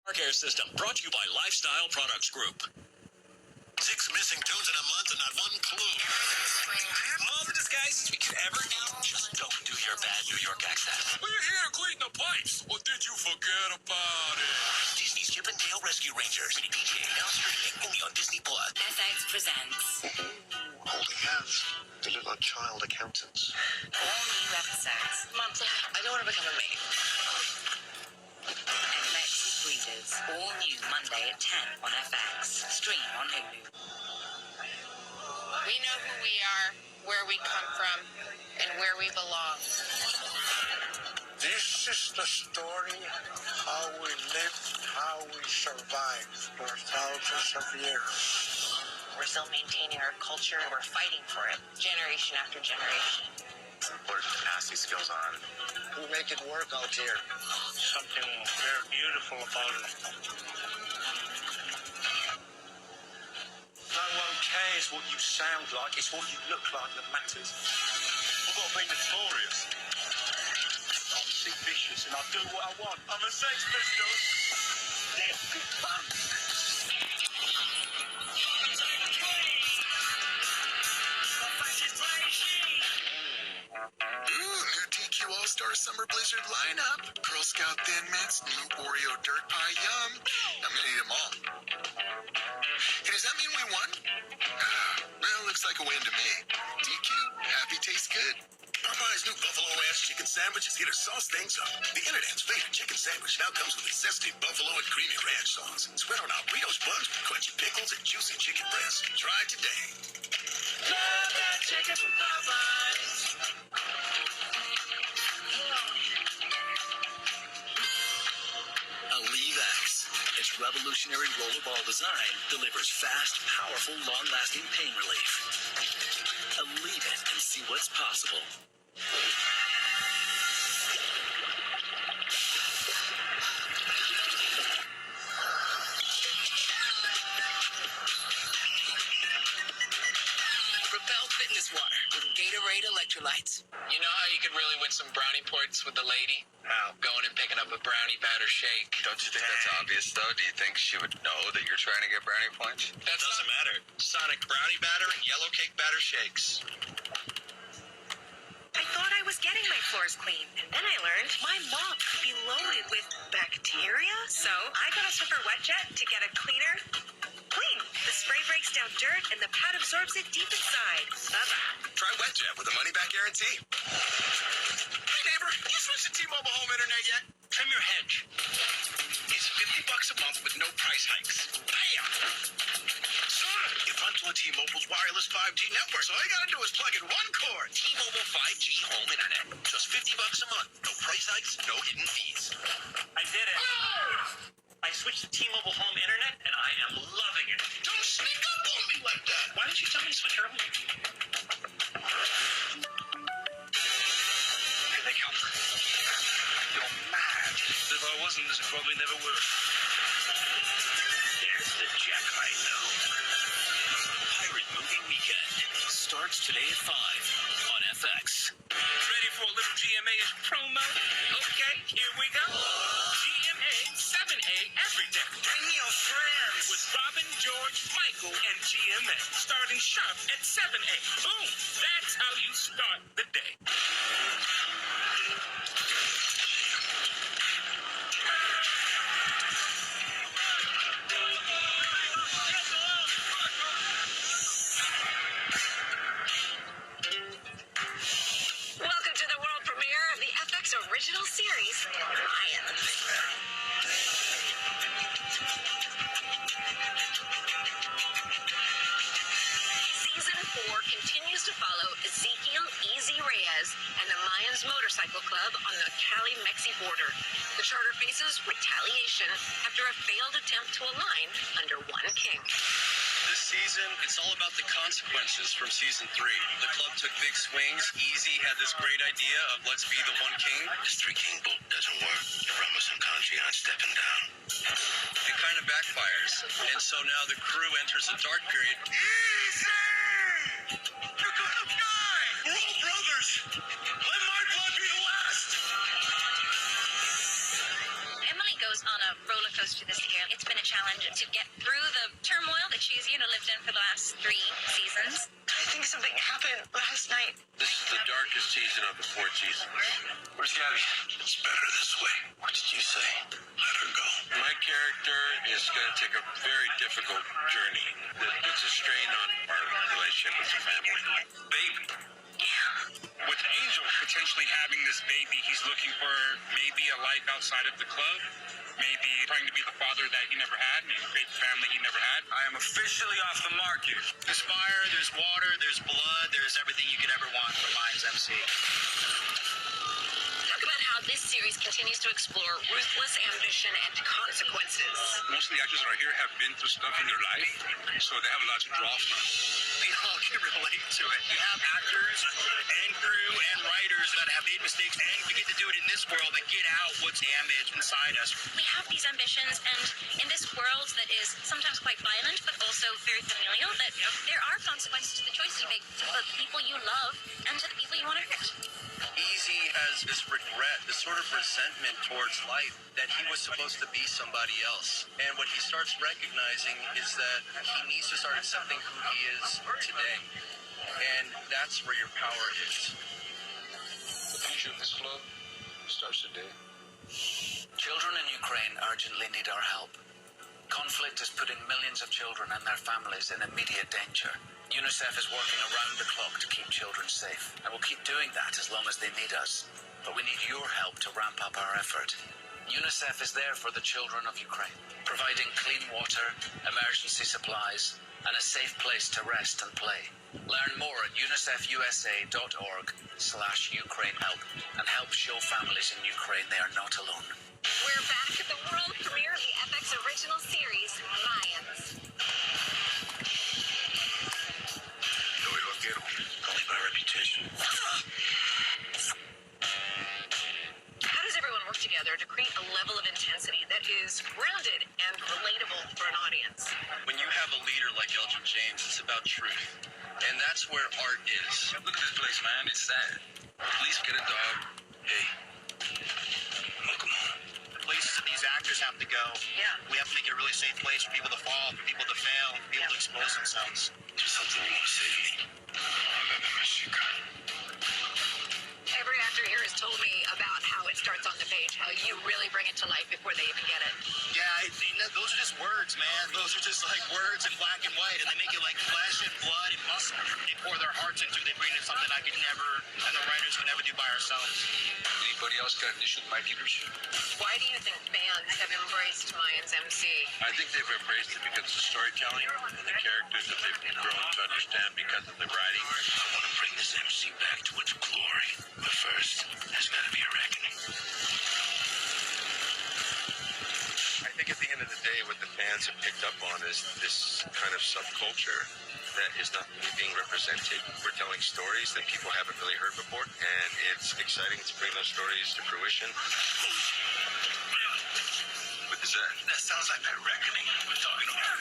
Care system brought to you by Lifestyle Products Group. 6 missing tunes in a month and not one clue. All the disguises we could ever need. Just don't do your bad New York accent. We're here to clean the pipes. Or did you forget about it? Disney's Chip and Dale Rescue Rangers. Rated PG, now streaming only on Disney Plus. FX presents. Holding hands. The little child accountants. All new episodes. Mom, I don't want to become a maid. FX Breeders. All new Monday at 10 on FX. Stream on Hulu. We know who we are, where we come from, and where we belong. This is the story of how we lived, how we survived for thousands of years. We're still maintaining our culture, and we're fighting for it, generation after generation. Put capacity skills on. We make it work out here. Something very beautiful about it. No one cares what you sound like, it's what you look like that matters. I've got to be notorious. I'm Sid Vicious and I do what I want. I'm a sex pistol. This is fun. New DQ All-Star Summer Blizzard lineup. Girl Scout Thin Mints, new Oreo Dirt Pie Yum. I'm gonna eat them all. Hey, does that mean we won? Well, looks like a win to me. DQ, happy tastes good. Popeye's new Buffalo Ranch Chicken Sandwich is here to sauce things up. The internet's favorite chicken sandwich now comes with a zesty buffalo and creamy ranch sauce. Spread on Alfredo's buns with crunchy pickles and juicy chicken breasts. Try it today. Love that chicken from Popeyes. Aleve-X. Its revolutionary rollerball design delivers fast, powerful, long-lasting pain relief. Aleve it and see what's possible. Propel Fitness Water with Gatorade electrolytes. You know how you could really win some brownie points with the lady? How? Going and picking up a brownie batter shake. Don't you think that's obvious, though? Do you think she would know that you're trying to get brownie points? That Doesn't matter. Sonic brownie batter and yellow cake batter shakes. I thought I was getting my floors clean, and then I learned my mop could be loaded with bacteria. So I got a Swiffer Wet Jet to get it cleaner. Clean. The spray breaks down dirt, and the pad absorbs it deep inside. Bye-bye. Try Wet Jet with a money-back guarantee. Hey, neighbor, you switched to T-Mobile Home Internet yet? Trim your hedge. It's $50 a month with no price hikes. Bam! Son, you run to a T-Mobile's wireless 5G network, so all you gotta do is plug in one cord. T-Mobile 5G Home Internet. Just $50 a month. No price hikes, no hidden fees. I did it. Oh! I switched to T-Mobile Home Internet, and I am loving it. Don't sneak up on me like that. Why didn't you tell me to switch earlier? Here they come. You're mad. If I wasn't, this would probably never work. There's the Jack I know. Pirate Movie Weekend starts today at 5 on FX. Ready for a little GMA-ish promo? Okay, here we go. GMA 7A every day. Bring your friends. With Robin, George, Michael, and GMA. Starting sharp at 7A. Boom! That's how you start the day. Welcome to the world premiere of the FX original series, Lions. Season 4 continues to follow Ezekiel Easy Reyes and the Mayans Motorcycle Club on the Cali-Mexi border. The charter faces retaliation after a failed attempt to align under one king. This season, it's all about the consequences from season 3. The club took big swings. Easy had this great idea of let's be the one king. This 3-king boat doesn't work. Ramos and Kanji aren't stepping down. It kind of backfires. And so now the crew enters a dark period. Easy! You're gonna die! We're all brothers! Let my blood be the last! Emily goes on a roller close to this year. It's been a challenge to get through the turmoil that she's, lived in for the last 3 seasons. I think something happened last night. This is the darkest season of the 4 seasons. Where's Gabby? It's better this way. What did you say? Let her go. My character is going to take a very difficult journey that puts a strain on our relationship as a family. Baby. With Angel potentially having this baby, he's looking for maybe a life outside of the club, maybe trying to be the father that he never had, maybe create the family he never had. I am officially off the market. There's fire, there's water, there's blood, there's everything you could ever want from Mayans MC. Talk about how this series continues to explore ruthless ambition and consequences. Most of the actors that are here have been through stuff in their life, so they have a lot to draw from. We all can relate to it. You have actors and crew and writers that have made mistakes, and we get to do it in this world and get out what's damaged inside us. We have these ambitions, and in this world that is sometimes quite violent, but also very familial, that there are consequences to the choices you make to the people you love and to the people you want to hurt. Easy has this regret, this sort of resentment towards life that he was supposed to be somebody else. And what he starts recognizing is that he needs to start accepting who he is today. And that's where your power is. The future of this club starts today. Children in Ukraine urgently need our help. Conflict is putting millions of children and their families in immediate danger. UNICEF is working around the clock to keep children safe, and will keep doing that as long as they need us. But we need your help to ramp up our effort. UNICEF is there for the children of Ukraine, providing clean water, emergency supplies, and a safe place to rest and play. Learn more at unicefusa.org/UkraineHelp and help show families in Ukraine they are not alone. We're back at the world premiere of the FX original series, Mayans. Yo, we don't get him. Only by reputation. How does everyone work together to create a level of intensity that is grounded and relatable for an audience? When you have a leader like Elgin James, it's about truth. And that's where art is. Look at this place, man. It's sad. Please get a dog. Hey, welcome home. The places that these actors have to go, we have to make it a really safe place for people to fall, for people to fail, for people to expose themselves. There's something you want to say to me. Every actor here has told me about how it starts on the page, how you really bring it to life before they even get it. Yeah, those are just words, man. Those are just like words in black and white, and they make it like flesh and blood and muscle. They pour their hearts into it. They bring in something I could never, and the writers could never do by ourselves. Anybody else got an issue with my leadership? Why do you think fans have embraced Mayans MC? I think they've embraced it because of the storytelling and the characters that they've grown to understand because of the writing. I want to bring this MC back to its glory. But first, there's got to be a reckoning. I think at the end of the day, what the fans have picked up on is this kind of subculture that is not really being represented. We're telling stories that people haven't really heard before, and it's exciting to bring those stories to fruition. What is that? That sounds like that reckoning we're talking about.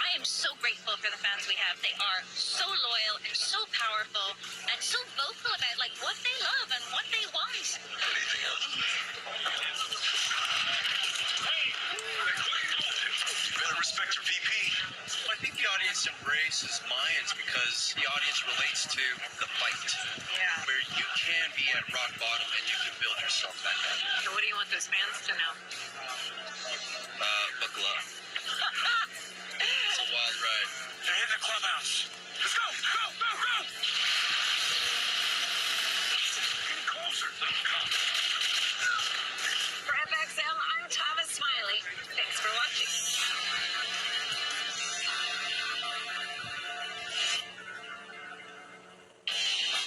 I am so grateful for the fans we have. They are so loyal and so powerful and so vocal about what they love and what they want. Anything else? You better respect your VP. I think the audience embraces Mayans because the audience relates to the fight. Yeah. Where you can be at rock bottom and you can build yourself back up. So what do you want those fans to know? Buckle up. It's a wild ride. They're hitting the clubhouse. Let's go! Go! Go! Go! Getting closer. For FXM, I'm Thomas Smiley. Thanks for watching.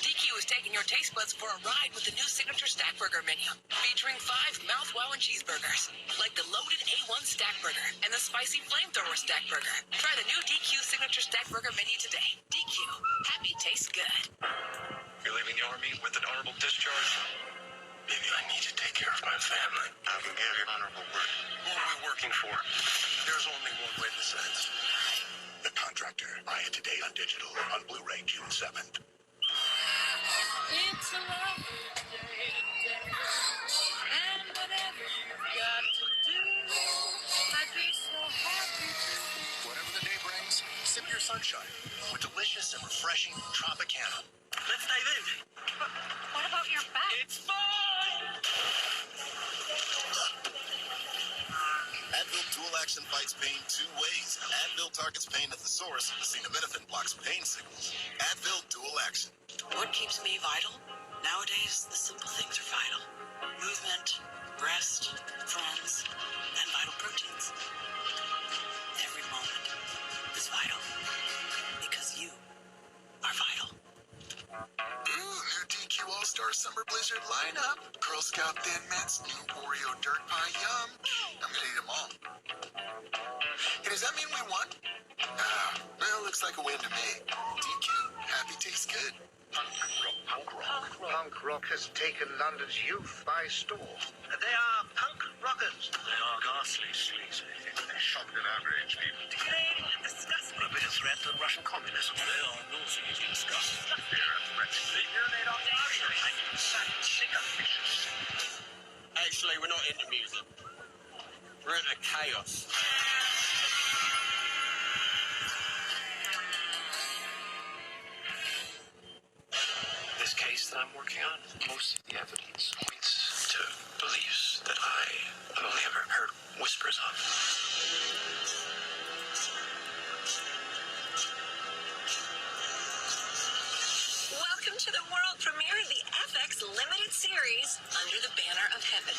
DQ is taking your taste buds for a ride with the new signature Stack Burger menu, featuring 5 mouth-wowing cheeseburgers, like the loaded A1 Stack Burger and the spicy flamethrower Stack Burger. Try the new DQ signature Stack Burger menu today. DQ, happy tastes good. You're leaving the Army with an honorable discharge? Baby, I need to take care of my family. I can give you honorable work. Who are we working for? There's only one way this ends. The Contractor. Buy it today on digital, on Blu-ray June 7th. It's a lovely day today, and whatever you refreshing Tropicana. Let's dive in. What about your back? It's fine! Advil Dual Action fights pain two ways. Advil targets pain at the source. Acetaminophen blocks pain signals. Advil Dual Action. What keeps me vital? Nowadays, the simple things are vital. Movement, rest, friends, and vital proteins. Every moment is vital. Because you are vital. Ooh, new DQ All-Star Summer Blizzard lineup. Girl Scout Thin Mints, new Oreo Dirt Pie, yum. I'm gonna eat them all. Hey, does that mean we won? Well, looks like a win to me. DQ, happy tastes good. Punk rock has taken London's youth by storm. They are punk rockers. They are ghastly sleazy. They shock and outrage people. Degrading and disgusting. A bit of threat to Russian communism. They are naughty and disgusting. They're a threat. They urinate on the artery. Sick and vicious. Actually, we're not into music. We're into chaos. This case that I'm working on, most of the evidence points to beliefs that I've only ever heard whispers of. Welcome to the world premiere of the FX limited series, Under the Banner of Heaven.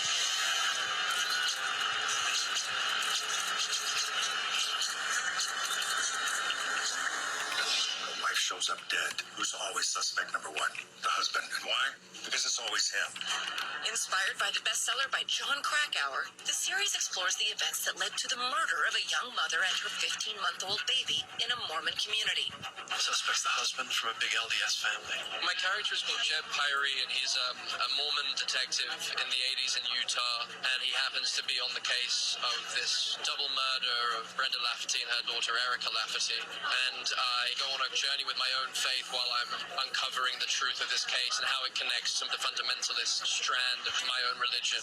Wife shows up dead. Who's always suspect number one? The husband. And why? Because it's always him. Inspired by the bestseller by John Krakauer, the series explores the events that led to the murder of a young mother and her 15-month-old baby in a Mormon community. The suspect's the husband from a big LDS family. My character is called Jeb Pyrie, and he's a Mormon detective in the 80s in Utah, and he happens to be on the case of this double murder of Brenda Lafferty and her daughter Erica Lafferty. And I go on a journey with my own faith while I'm uncovering the truth of this case and how it connects to the fundamentalist strand of my own religion.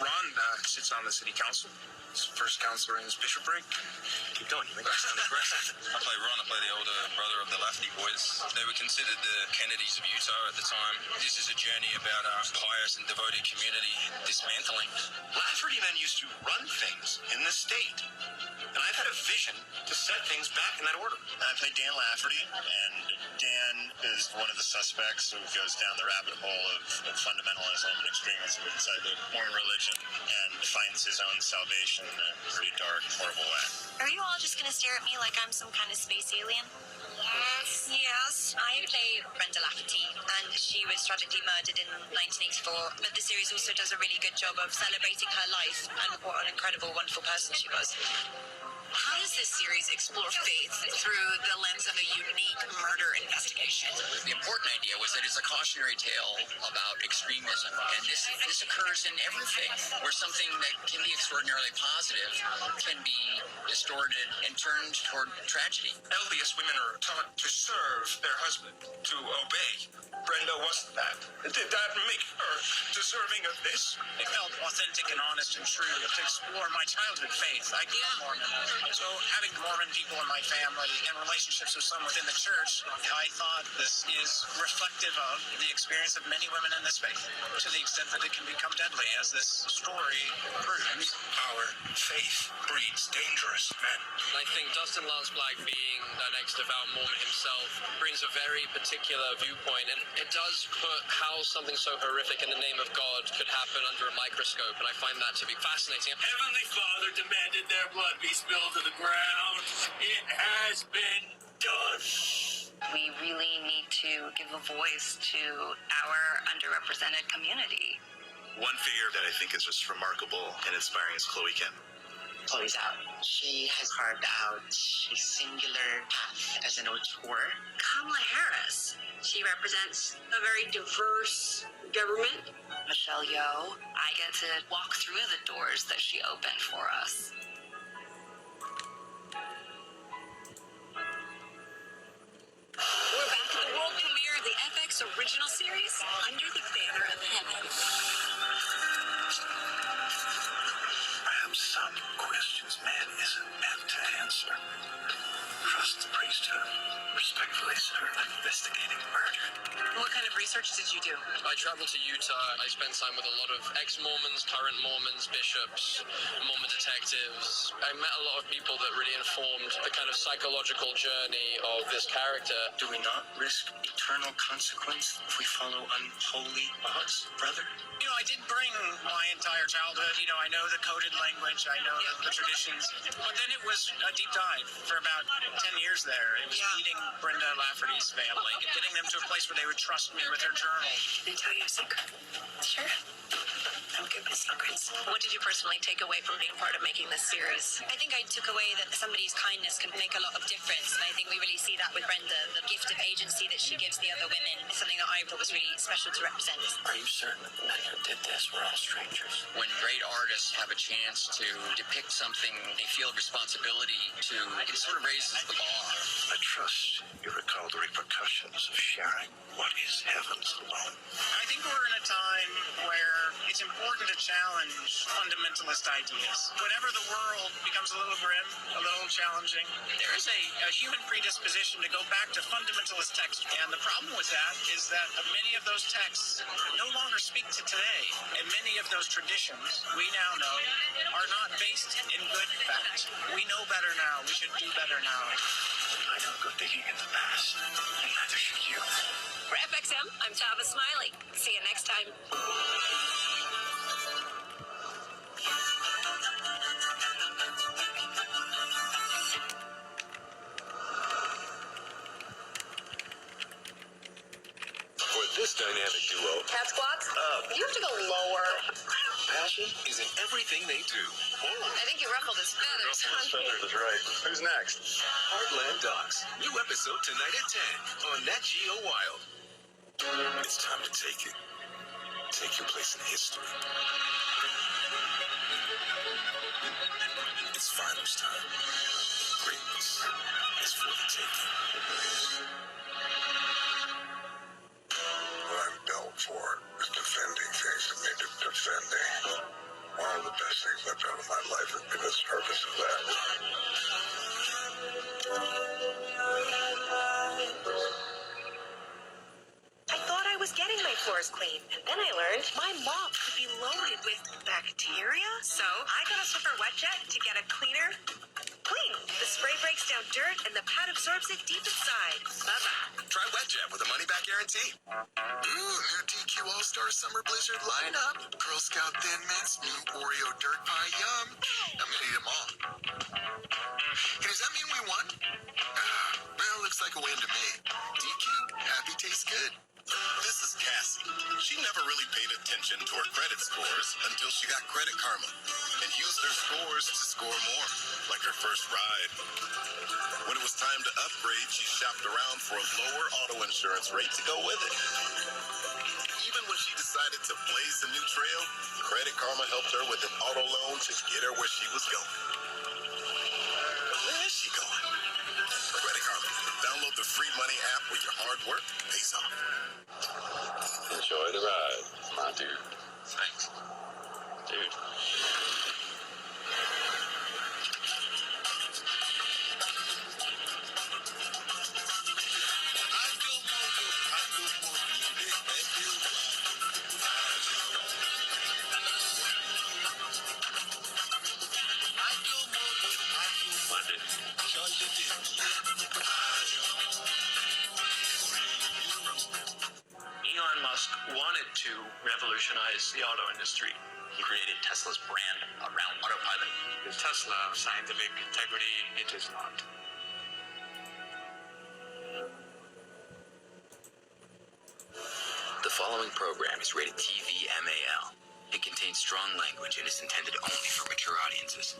Ron sits on the city council. He's the first counselor in his bishopric. Keep going, you make me sound aggressive. I play Ron. I play the older brother of the Lafferty boys. They were considered the Kennedys of Utah at the time. This is a journey about our pious and devoted community dismantling. Lafferty men used to run things in the state. And I've had a vision to set things back in that order. I play Dan Lafferty, and Dan is one of the suspects who goes down the rabbit hole of fundamentalism and extremism inside the Mormon religion and finds his own salvation in a pretty dark, horrible way. Are you all just gonna stare at me like I'm some kind of space alien? Yes. I play Brenda Lafferty, and she was tragically murdered in 1984. But the series also does a really good job of celebrating her life and what an incredible, wonderful person she was. How does this series explore faith through the lens of a unique murder investigation? The important idea was that it's a cautionary tale about extremism, and this occurs in everything, where something that can be extraordinarily positive can be distorted and turned toward tragedy. LDS women are taught to serve their husband, to obey. Brenda wasn't that. Did that make her deserving of this? It felt authentic and honest and true to explore my childhood faith. I grew up Mormon. So having Mormon people in my family and relationships with some within the church, I thought this is reflective of the experience of many women in this faith, to the extent that it can become deadly, as this story proves. Our faith breeds dangerous men. I think Dustin Lance Black, being an ex-devout Mormon himself, brings a very particular viewpoint, and it does put how something so horrific in the name of God could happen under a microscope, and I find that to be fascinating. Heavenly Father demanded their blood be spilled to the ground. It has been done. We really need to give a voice to our underrepresented community. One figure that I think is just remarkable and inspiring is Chloe Kim. Chloe's out. She has carved out a singular path as an auteur. Kamala Harris. She represents a very diverse government. Michelle Yeoh, I get to walk through the doors that she opened for us. We're back at the world premiere of the FX original series, Under the Banner of Heaven. I have some questions man isn't meant to answer. Trust the priesthood. Respectfully, sir, I'm investigating murder. What kind of research did you do? I traveled to Utah. I spent time with a lot of ex-Mormons, current Mormons, bishops, Mormon detectives. I met a lot of people that really informed the kind of psychological journey of this character. Do we not risk eternal consequence if we follow unholy laws, brother? You know, I did bring my entire childhood. You know, I know the coded language, I know the traditions. But then it was a deep dive for about 10 years there. It was meeting Brenda Lafferty's family, getting them to a place where they would trust me with their journal. Can I tell you a secret? Sure. I'm good with secrets. What did you personally take away from being part of making this series? I think I took away that somebody's kindness can make a lot of difference, and I think we really see that with Brenda. The gift of agency that she gives the other women is something that I thought was really special to represent. Are you certain that the men who did this were all strangers? When great artists have a chance to depict something they feel a responsibility to, it sort of raises the bar. I trust you recall the repercussions of sharing what is heaven's alone. I think we're in a time where it's important to challenge fundamentalist ideas. Whenever the world becomes a little grim, a little challenging, there is a human predisposition to go back to fundamentalist texts. And the problem with that is that many of those texts no longer speak to today. And many of those traditions, we now know, are not based in good fact. We know better now. We should do better now. I don't go digging in the past, and neither should you. For FXM, I'm Tava Smiley. See you next time. For this dynamic duo, Cat squats? You have to go lower. passion is in everything they do. I think you ruffled his feathers. Is right. Who's next? Heartland Docs. New episode tonight at 10 on Nat Geo Wild. It's time to take it. Take your place in history. It's finals time. Greatness is for the taking. What I'm built for is defending things that need to defending. One of the best things I've done in my life has been the service of that. I thought I was getting my floors clean, and then I learned my mop could be loaded with bacteria. So I got a Swiffer wet jet to get it cleaner. Clean. The spray breaks down dirt, and the pad absorbs it deep inside. Bye-bye. Try WetJet with a money-back guarantee. Ooh, new DQ All-Star Summer Blizzard lineup. Girl Scout Thin Mints, new Oreo Dirt Pie, yum. I'm gonna eat them all. Hey, does that mean we won? Well, looks like a win to me. DQ, happy tastes good. This is Cassie. She never really paid attention to her credit scores until she got Credit Karma and used her scores to score more, like her first ride. When it was time to upgrade, she shopped around for a lower auto insurance rate to go with it. Even when she decided to blaze a new trail, Credit Karma helped her with an auto loan to get her where she was going. Where is she going? Credit Karma. Download the free money app where your hard work pays off. Enjoy the ride, my dude. Thanks. Dude. Elon Musk wanted to revolutionize the auto industry. He created Tesla's brand around autopilot. Is Tesla scientific integrity? It is not. The following program is rated TV MAL. It contains strong language and is intended only for mature audiences.